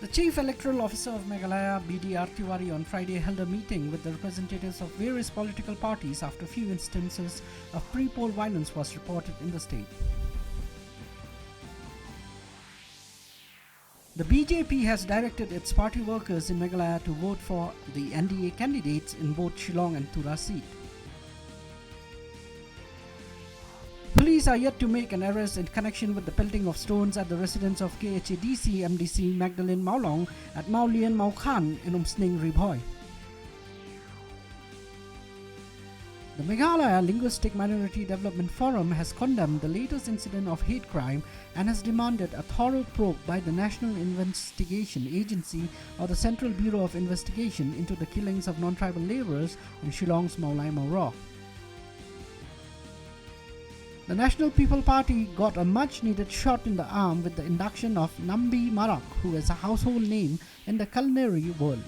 The Chief Electoral Officer of Meghalaya, BDR Tiwari, on Friday held a meeting with the representatives of various political parties after few instances of pre-poll violence was reported in the state. The BJP has directed its party workers in Meghalaya to vote for the NDA candidates in both Shillong and Tura seat. Police are yet to make an arrest in connection with the pelting of stones at the residence of KHADC MDC Magdalene Maulong at Maulian Maukhan in Umsning Ribhoi. The Meghalaya Linguistic Minority Development Forum has condemned the latest incident of hate crime and has demanded a thorough probe by the National Investigation Agency or the Central Bureau of Investigation into the killings of non-tribal labourers in Shillong's Maulai Maura. The National People Party got a much-needed shot in the arm with the induction of Nambi Marak, who is a household name in the culinary world.